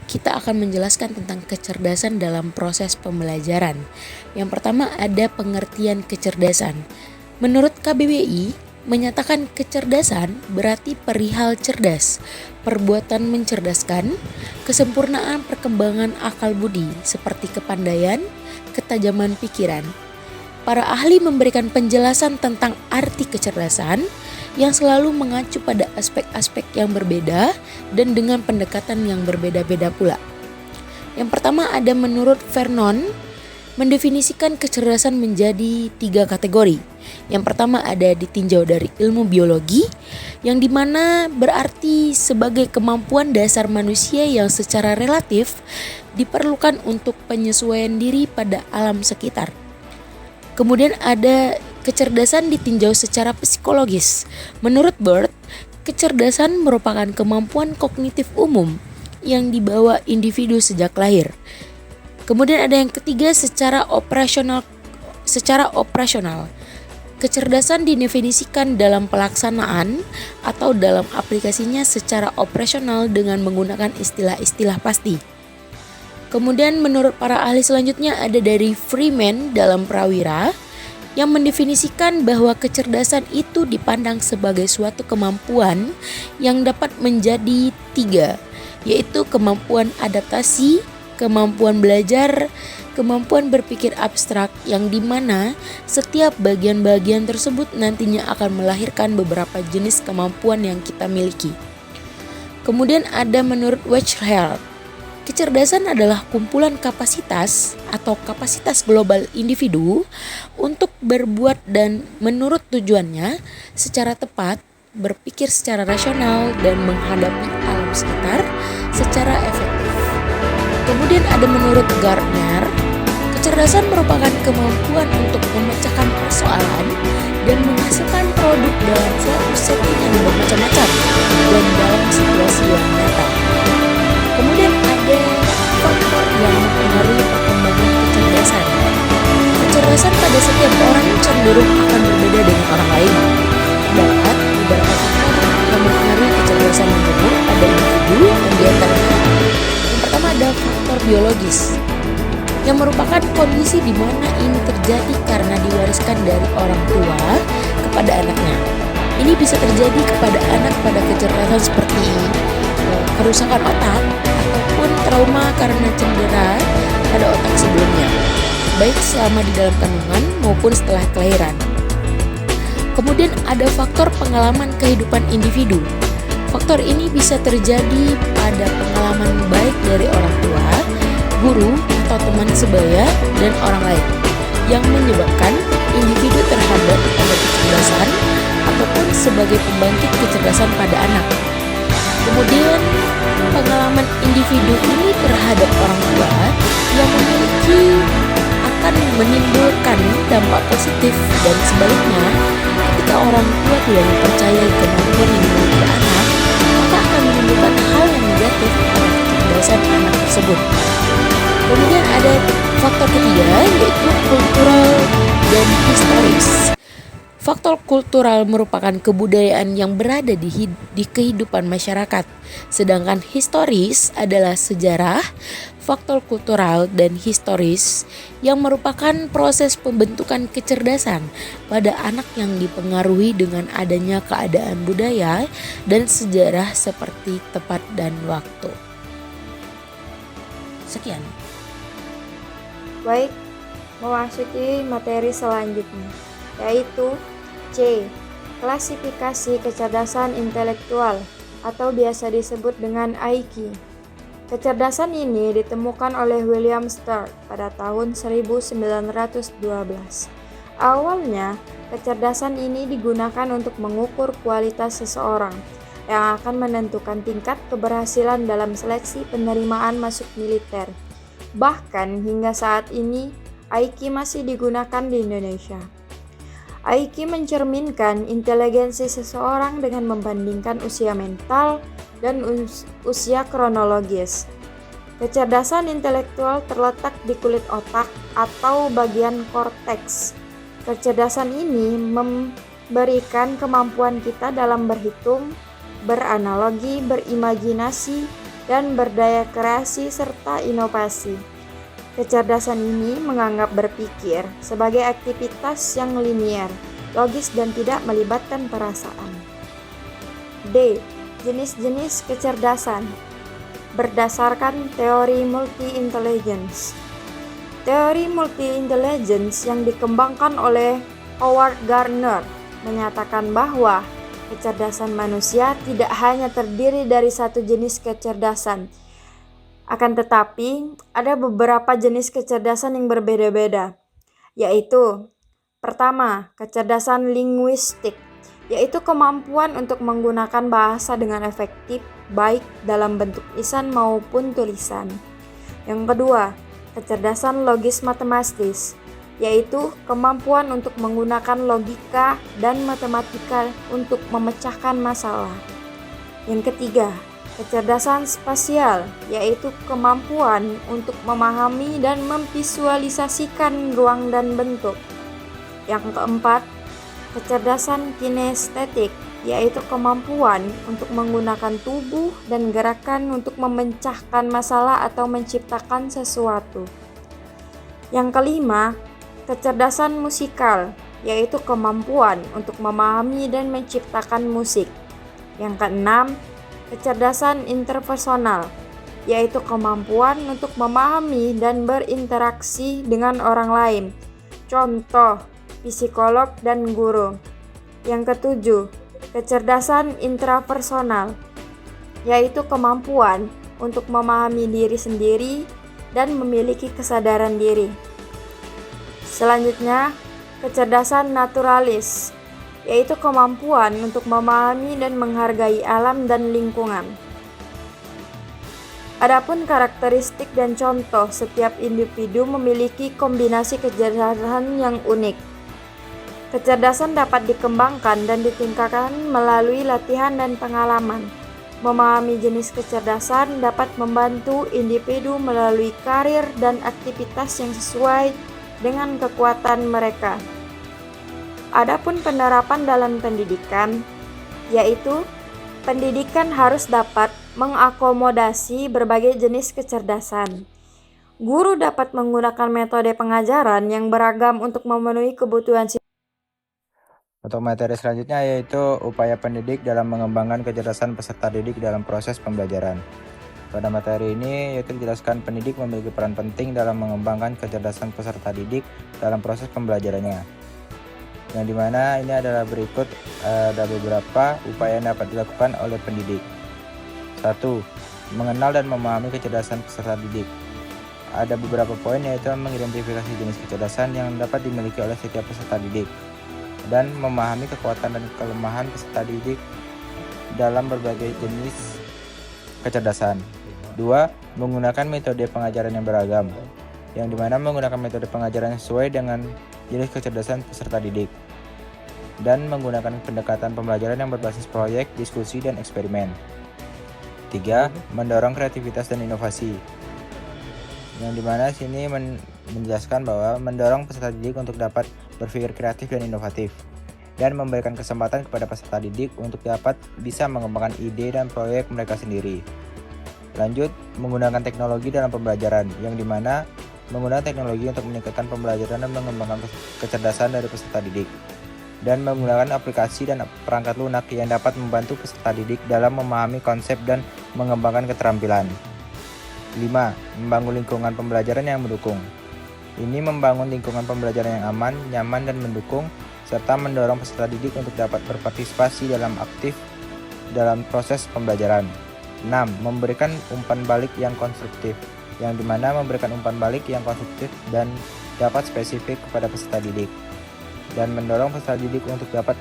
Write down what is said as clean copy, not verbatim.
kita akan menjelaskan tentang kecerdasan dalam proses pembelajaran. Yang pertama ada pengertian kecerdasan. Menurut KBBI, menyatakan kecerdasan berarti perihal cerdas, perbuatan mencerdaskan, kesempurnaan perkembangan akal budi seperti kepandaian, ketajaman pikiran. Para ahli memberikan penjelasan tentang arti kecerdasan yang selalu mengacu pada aspek-aspek yang berbeda dan dengan pendekatan yang berbeda-beda pula. Yang pertama ada menurut Vernon, mendefinisikan kecerdasan menjadi 3 kategori. Yang pertama ada ditinjau dari ilmu biologi, yang dimana berarti sebagai kemampuan dasar manusia yang secara relatif diperlukan untuk penyesuaian diri pada alam sekitar. Kemudian ada kecerdasan ditinjau secara psikologis. Menurut Bird, kecerdasan merupakan kemampuan kognitif umum yang dibawa individu sejak lahir. Kemudian ada yang ketiga secara operasional. Kecerdasan didefinisikan dalam pelaksanaan atau dalam aplikasinya secara operasional dengan menggunakan istilah-istilah pasti. Kemudian menurut para ahli selanjutnya ada dari Freeman dalam Prawira yang mendefinisikan bahwa kecerdasan itu dipandang sebagai suatu kemampuan yang dapat menjadi 3, yaitu kemampuan adaptasi, kemampuan belajar, kemampuan berpikir abstrak yang dimana setiap bagian-bagian tersebut nantinya akan melahirkan beberapa jenis kemampuan yang kita miliki. Kemudian ada menurut Wechsler, kecerdasan adalah kumpulan kapasitas atau kapasitas global individu untuk berbuat dan menurut tujuannya secara tepat, berpikir secara rasional dan menghadapi alam sekitar secara efektif. Kemudian ada menurut Gardner, kecerdasan merupakan kemampuan untuk memecahkan persoalan dan menghasilkan produk dalam suatu setting yang bermacam-macam dan dalam situasi yang nyata. Kemudian ada faktor yang mempengaruhi perkembangan kecerdasan. Kecerdasan pada setiap orang cenderung akan berbeda dengan orang lain. Terdapat beberapa faktor yang mempengaruhi kecerdasan menjemur pada individu dan diantaranya yang pertama ada faktor biologis yang merupakan kondisi di mana ini terjadi karena diwariskan dari orang tua kepada anaknya. Ini bisa terjadi kepada anak pada kecerdasan seperti kerusakan otak ataupun trauma karena cedera pada otak sebelumnya, baik selama di dalam kandungan maupun setelah kelahiran. Kemudian ada faktor pengalaman kehidupan individu. Faktor ini bisa terjadi pada pengalaman baik dari orang tua, guru, atau teman sebaya dan orang lain yang menyebabkan individu terhadap pada kecerdasan ataupun sebagai pembangkit kecerdasan pada anak. Kemudian pengalaman individu ini terhadap orang tua yang memiliki akan menimbulkan dampak positif dan sebaliknya ketika orang tua tidak mempercayai kemampuan yang dimiliki anak maka akan menimbulkan hal yang negatif pada kecerdasan anak tersebut. Kemudian ada faktor ketiga yaitu kultural dan historis. Faktor kultural merupakan kebudayaan yang berada di kehidupan masyarakat, sedangkan historis adalah sejarah. Faktor kultural dan historis yang merupakan proses pembentukan kecerdasan pada anak yang dipengaruhi dengan adanya keadaan budaya dan sejarah seperti tempat dan waktu. Sekian. Baik, memasuki materi selanjutnya, yaitu C. Klasifikasi kecerdasan intelektual atau biasa disebut dengan IQ. Kecerdasan ini ditemukan oleh William Stark pada tahun 1912. Awalnya, kecerdasan ini digunakan untuk mengukur kualitas seseorang yang akan menentukan tingkat keberhasilan dalam seleksi penerimaan masuk militer. Bahkan hingga saat ini, IQ masih digunakan di Indonesia. IQ mencerminkan inteligensi seseorang dengan membandingkan usia mental dan usia kronologis. Kecerdasan intelektual terletak di kulit otak atau bagian korteks. Kecerdasan ini memberikan kemampuan kita dalam berhitung, beranalogi, berimajinasi, dan berdaya kreasi serta inovasi. Kecerdasan ini menganggap berpikir sebagai aktivitas yang linier, logis dan tidak melibatkan perasaan. D. Jenis-jenis kecerdasan berdasarkan teori multi-intelligence. Teori multi-intelligence yang dikembangkan oleh Howard Gardner menyatakan bahwa kecerdasan manusia tidak hanya terdiri dari satu jenis kecerdasan, akan tetapi ada beberapa jenis kecerdasan yang berbeda-beda, yaitu pertama, kecerdasan linguistik, yaitu kemampuan untuk menggunakan bahasa dengan efektif baik dalam bentuk lisan maupun tulisan. Yang kedua, kecerdasan logis matematis, yaitu kemampuan untuk menggunakan logika dan matematika untuk memecahkan masalah. Yang ketiga, kecerdasan spasial, yaitu kemampuan untuk memahami dan memvisualisasikan ruang dan bentuk. Yang keempat, kecerdasan kinestetik, yaitu kemampuan untuk menggunakan tubuh dan gerakan untuk memecahkan masalah atau menciptakan sesuatu. Yang kelima, kecerdasan musikal, yaitu kemampuan untuk memahami dan menciptakan musik. Yang keenam, kecerdasan interpersonal, yaitu kemampuan untuk memahami dan berinteraksi dengan orang lain. Contoh, psikolog dan guru. Yang ketujuh, kecerdasan intrapersonal, yaitu kemampuan untuk memahami diri sendiri dan memiliki kesadaran diri. Selanjutnya, kecerdasan naturalis, yaitu kemampuan untuk memahami dan menghargai alam dan lingkungan. Adapun karakteristik dan contoh, setiap individu memiliki kombinasi kecerdasan yang unik. Kecerdasan dapat dikembangkan dan ditingkatkan melalui latihan dan pengalaman. Memahami jenis kecerdasan dapat membantu individu melalui karir dan aktivitas yang sesuai dengan kekuatan mereka. Adapun penerapan dalam pendidikan, yaitu pendidikan harus dapat mengakomodasi berbagai jenis kecerdasan. Guru dapat menggunakan metode pengajaran yang beragam untuk memenuhi kebutuhan siswa. Untuk materi selanjutnya yaitu upaya pendidik dalam mengembangkan kecerdasan peserta didik dalam proses pembelajaran. Pada materi ini yaitu dijelaskan pendidik memiliki peran penting dalam mengembangkan kecerdasan peserta didik dalam proses pembelajarannya. Yang dimana ini adalah berikut, ada beberapa upaya yang dapat dilakukan oleh pendidik. 1. Mengenal dan memahami kecerdasan peserta didik. Ada beberapa poin yaitu mengidentifikasi jenis kecerdasan yang dapat dimiliki oleh setiap peserta didik dan memahami kekuatan dan kelemahan peserta didik dalam berbagai jenis kecerdasan. 2. Menggunakan metode pengajaran yang beragam, yang dimana menggunakan metode pengajaran sesuai dengan jenis kecerdasan peserta didik, dan menggunakan pendekatan pembelajaran yang berbasis proyek, diskusi, dan eksperimen. 3. Mendorong kreativitas dan inovasi, yang dimana sini menjelaskan bahwa mendorong peserta didik untuk dapat berpikir kreatif dan inovatif, dan memberikan kesempatan kepada peserta didik untuk dapat bisa mengembangkan ide dan proyek mereka sendiri. Lanjut, menggunakan teknologi dalam pembelajaran, yang dimana menggunakan teknologi untuk meningkatkan pembelajaran dan mengembangkan kecerdasan dari peserta didik, dan menggunakan aplikasi dan perangkat lunak yang dapat membantu peserta didik dalam memahami konsep dan mengembangkan keterampilan. 5. Membangun lingkungan pembelajaran yang mendukung. Ini membangun lingkungan pembelajaran yang aman, nyaman, dan mendukung, serta mendorong peserta didik untuk dapat berpartisipasi dalam aktif dalam proses pembelajaran. 6. Memberikan umpan balik yang konstruktif, yang dimana memberikan umpan balik yang konstruktif dan dapat spesifik kepada peserta didik, dan mendorong peserta didik untuk dapat